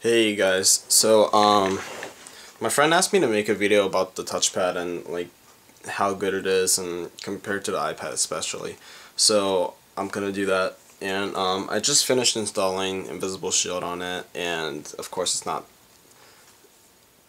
Hey guys, my friend asked me to make a video about the touchpad and like how good it is and compared to the iPad especially. So I'm gonna do that, and I just finished installing Invisible Shield on it, and of course it's not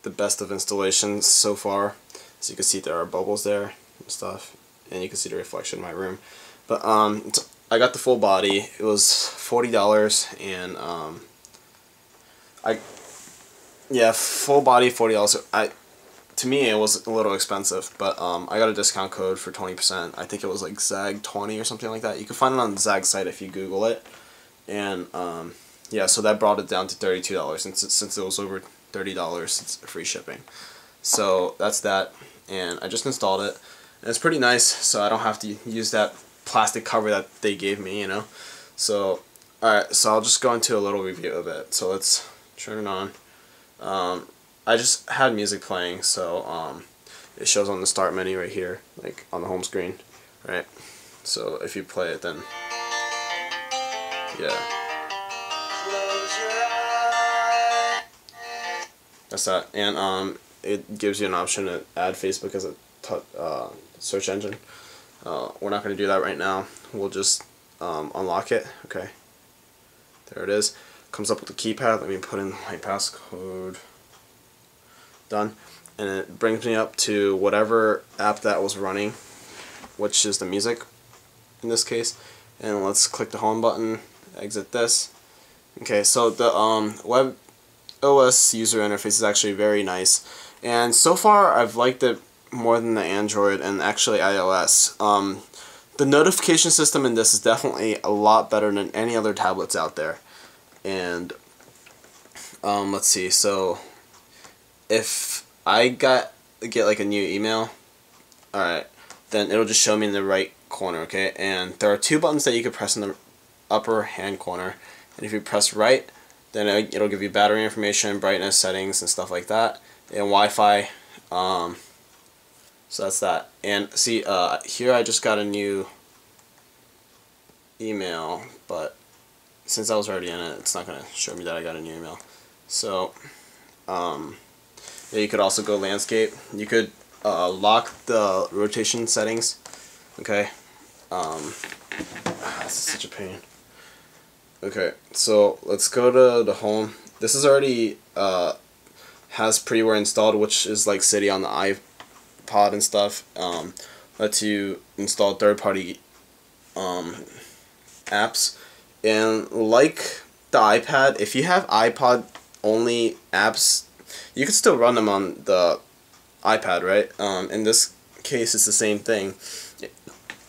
the best of installations so far. As you can see, there are bubbles there and stuff, and you can see the reflection in my room. But I got the full body. It was $40, and full body $40. To me it was a little expensive, but I got a discount code for 20%. I think it was like ZAG20 or something like that. You can find it on the ZAG site if you Google it, and yeah, so that brought it down to $32. Since it was over $30, it's free shipping. So that's that, and I just installed it, and it's pretty nice. So I don't have to use that plastic cover that they gave me, you know. So alright, so I'll just go into a little review of it. So let's turn it on. I just had music playing, so it shows on the start menu right here, like on the home screen, right? So if you play it, then yeah, that's that. And it gives you an option to add Facebook as a search engine. We're not going to do that right now. We'll just unlock it. Okay, there it is. Comes up with the keypad. Let me put in my passcode. Done. And it brings me up to whatever app that was running, which is the music in this case. And let's click the home button, exit this. Okay, so the web OS user interface is actually very nice, and so far I've liked it more than the Android and actually iOS. The notification system in this is definitely a lot better than any other tablets out there. And let's see, so if I get like a new email, alright, then it'll just show me in the right corner, okay? And there are two buttons that you can press in the upper hand corner, and if you press right, then it'll give you battery information, brightness, settings, and stuff like that, and Wi-Fi. So that's that. And see, here I just got a new email, but since I was already in it, it's not going to show me that I got a new email. So yeah, you could also go landscape. You could lock the rotation settings. Okay, this is such a pain. Okay, so let's go to the home. This is already has Preware installed, which is like City on the iPod and stuff. Lets you install third-party apps, and like the iPad, if you have iPod only apps, you can still run them on the iPad, right? In this case, it's the same thing.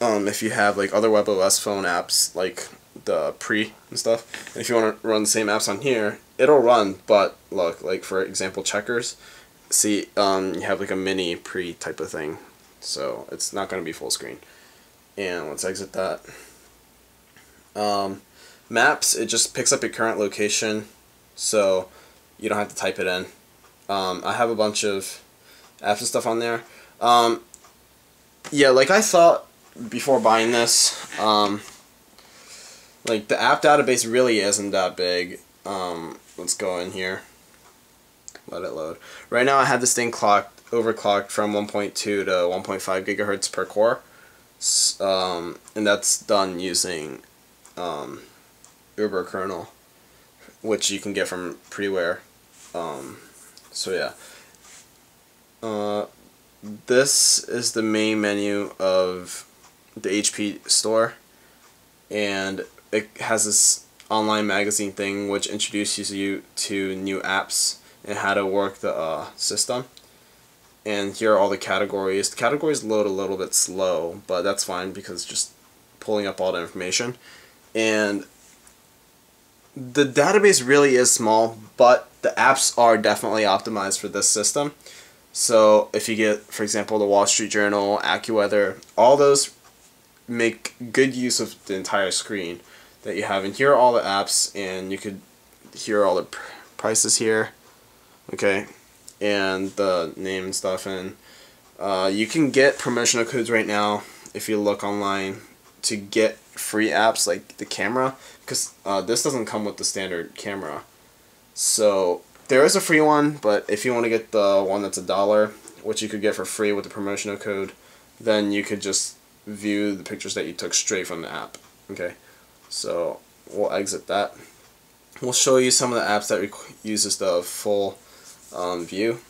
If you have like other WebOS phone apps, like the Pre and stuff, and if you want to run the same apps on here, it'll run. But look, like for example, Checkers. See, you have like a mini Pre type of thing, so it's not going to be full screen. And let's exit that. Maps, it just picks up your current location, so you don't have to type it in. I have a bunch of apps and stuff on there. Yeah, like I thought before buying this, like the app database really isn't that big. Let's go in here. Let it load. Right now I have this thing overclocked from 1.2 to 1.5 gigahertz per core. And that's done using Uber kernel, which you can get from Preware. So yeah. This is the main menu of the HP store, and it has this online magazine thing which introduces you to new apps and how to work the system. And here are all the categories. The categories load a little bit slow, but that's fine because it's just pulling up all the information. And the database really is small, but the apps are definitely optimized for this system. So if you get, for example, the Wall Street Journal, AccuWeather, all those make good use of the entire screen that you have. And here are all the apps, and you could hear all the prices here, okay, and the name and stuff. And you can get promotional codes right now if you look online to get free apps like the camera, because this doesn't come with the standard camera. So there is a free one, but if you want to get the one that's $1, which you could get for free with the promotional code, then you could just view the pictures that you took straight from the app. Okay, so we'll exit that. We'll show you some of the apps that uses the full view.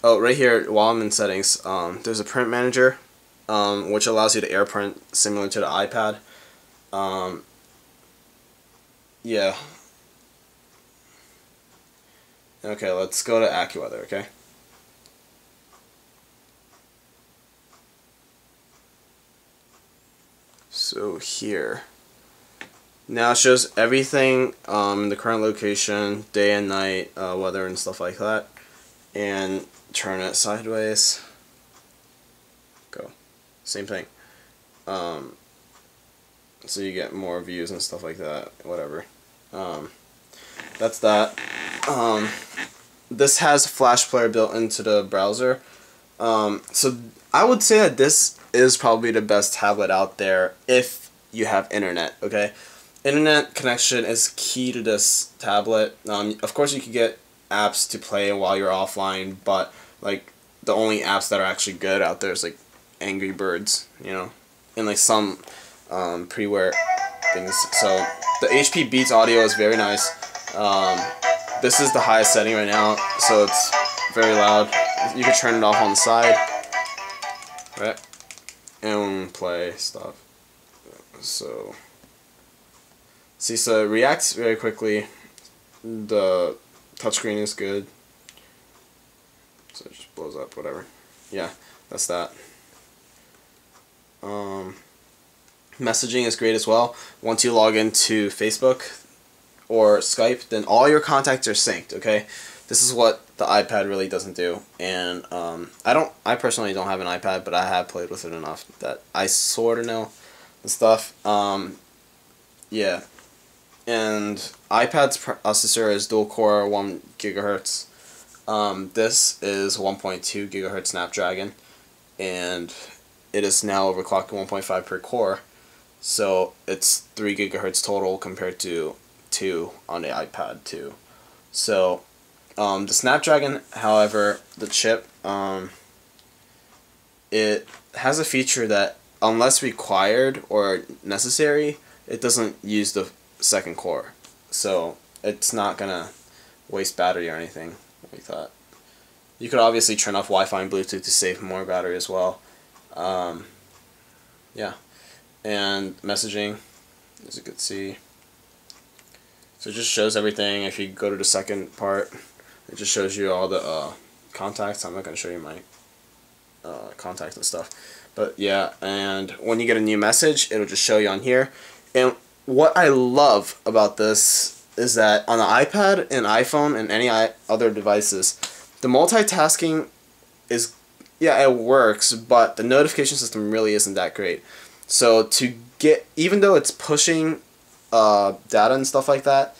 Oh, right here, while I'm in settings, there's a print manager, which allows you to AirPrint similar to the iPad. Yeah. Okay, let's go to AccuWeather, okay? So here. Now it shows everything, the current location, day and night, weather and stuff like that. And turn it sideways. Go. Same thing. So you get more views and stuff like that, whatever. That's that. This has Flash Player built into the browser. So I would say that this is probably the best tablet out there if you have internet, okay? Internet connection is key to this tablet. Of course you can get apps to play while you're offline, but like the only apps that are actually good out there is like Angry Birds, you know, and like some Preware things. So the HP Beats audio is very nice. This is the highest setting right now, so it's very loud. You can turn it off on the side, right, and play stuff. So see, so it reacts very quickly. The touchscreen is good, so it just blows up, whatever. Yeah, that's that. Messaging is great as well. Once you log into Facebook or Skype, then all your contacts are synced, okay? This is what the iPad really doesn't do. And I personally don't have an iPad, but I have played with it enough that I sort of know the stuff. Yeah. And iPad's processor is dual core 1 GHz. This is 1.2 GHz Snapdragon, and it is now overclocked to 1.5 per core. So it's 3 GHz total compared to 2 on the iPad 2. So the Snapdragon, however, the chip, it has a feature that unless required or necessary, it doesn't use the second core. So it's not gonna waste battery or anything like that. You could obviously turn off Wi-Fi and Bluetooth to save more battery as well. Yeah. And messaging, as you can see, so it just shows everything. If you go to the second part, it just shows you all the contacts. I'm not going to show you my contacts and stuff, but yeah. And when you get a new message, it'll just show you on here. And what I love about this is that on the iPad and iPhone and any other devices, the multitasking is, yeah, it works, but the notification system really isn't that great. So to get, even though it's pushing data and stuff like that,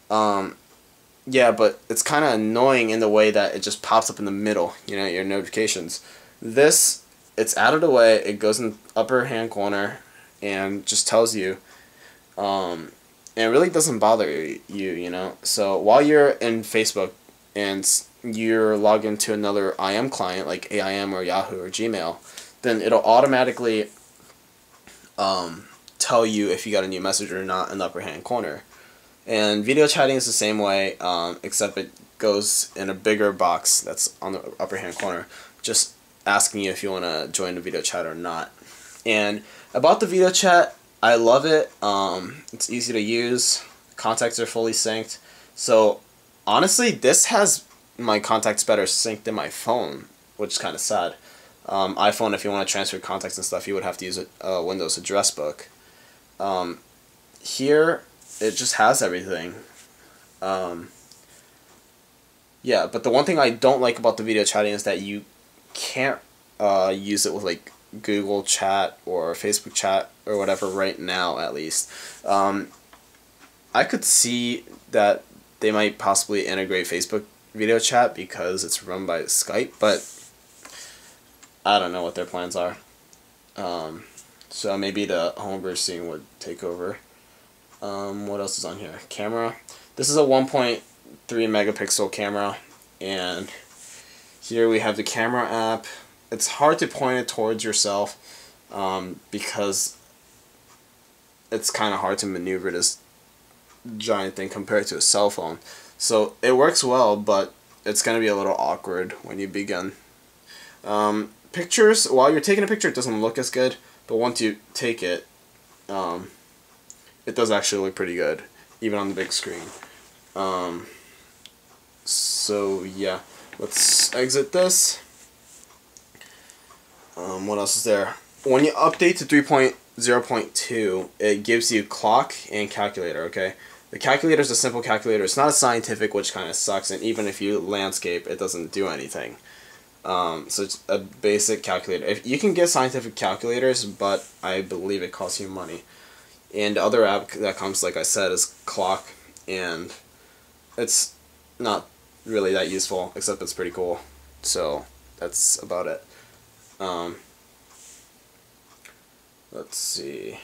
yeah, but it's kind of annoying in the way that it just pops up in the middle, you know, your notifications. This, it's out of the way, it goes in the upper hand corner and just tells you, and it really doesn't bother you, you know. So while you're in Facebook and you're logged into another IM client like AIM or Yahoo or Gmail, then it'll automatically tell you if you got a new message or not in the upper hand corner. And video chatting is the same way, except it goes in a bigger box that's on the upper hand corner, just asking you if you want to join the video chat or not. And about the video chat, I love it. It's easy to use. Contacts are fully synced. So honestly, this has my contacts better synced than my phone, which is kind of sad. iPhone, if you want to transfer contacts and stuff, you would have to use a Windows address book. Here, it just has everything. Yeah, but the one thing I don't like about the video chatting is that you can't use it with like Google Chat or Facebook Chat or whatever right now, at least. I could see that they might possibly integrate Facebook video chat because it's run by Skype, but I don't know what their plans are. So maybe the homebrew scene would take over. What else is on here? Camera. This is a 1.3 3 megapixel camera, and here we have the camera app. It's hard to point it towards yourself because it's kind of hard to maneuver this giant thing compared to a cell phone. So it works well, but it's going to be a little awkward when you begin. Pictures, while you're taking a picture, it doesn't look as good, but once you take it, it does actually look pretty good, even on the big screen. So yeah, let's exit this. What else is there? When you update to 3.0.2, it gives you clock and calculator, okay? The calculator is a simple calculator. It's not a scientific, which kind of sucks, and even if you landscape, it doesn't do anything. So it's a basic calculator. If you can get scientific calculators, but I believe it costs you money. And the other app that comes, like I said, is clock, and it's not really that useful, except it's pretty cool. So that's about it. Let's see.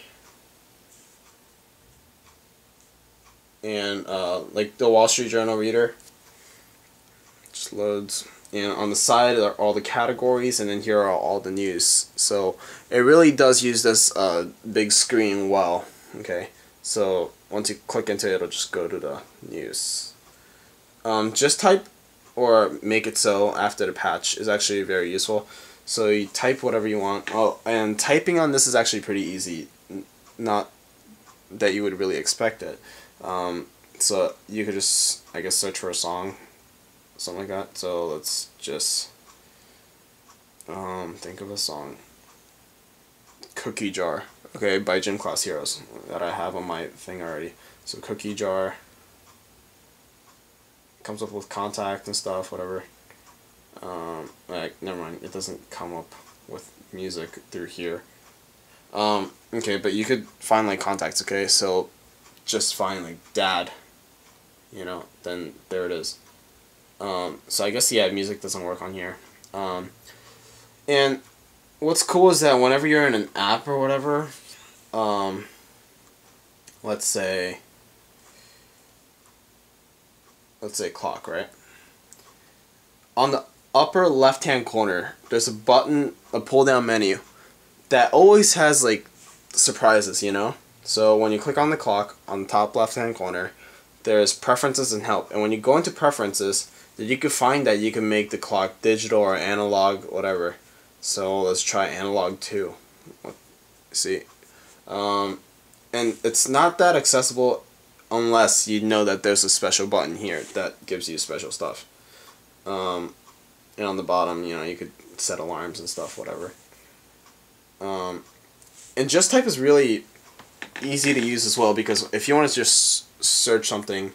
And like the Wall Street Journal reader, just loads. And on the side are all the categories, and then here are all the news. So it really does use this big screen well. Okay, so once you click into it, it'll just go to the news. Just type or make it so after the patch is actually very useful. So you type whatever you want. Oh, and typing on this is actually pretty easy. Not that you would really expect it. So you could just, I guess, search for a song, something like that. So let's just think of a song. Cookie Jar, okay, by Gym Class Heroes, that I have on my thing already. So Cookie Jar comes up with contact and stuff, whatever. Like, never mind, it doesn't come up with music through here. Okay, but you could find like contacts, okay, so just find like dad, you know, then there it is. So I guess, yeah, music doesn't work on here. And what's cool is that whenever you're in an app or whatever, let's say clock, right? On the upper left hand corner, there's a button, a pull down menu that always has like surprises, you know? So when you click on the clock on the top left hand corner, there's preferences and help. And when you go into preferences, you can find that you can make the clock digital or analog, whatever. So let's try analog 2. See? And it's not that accessible unless you know that there's a special button here that gives you special stuff. And on the bottom, you know, you could set alarms and stuff, whatever. And just type is really easy to use as well, because if you want to just search something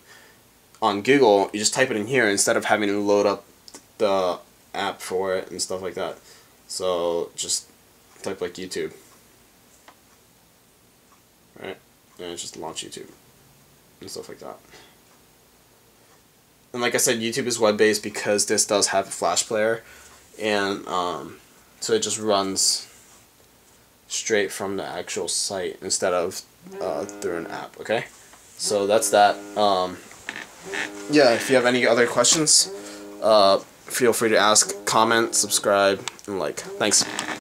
on Google, you just type it in here instead of having to load up the app for it and stuff like that. So just type like YouTube, right? And just launch YouTube and stuff like that. And like I said, YouTube is web-based because this does have a Flash player, and so it just runs straight from the actual site instead of through an app. Okay, so that's that. Yeah, if you have any other questions, feel free to ask, comment, subscribe, and like. Thanks.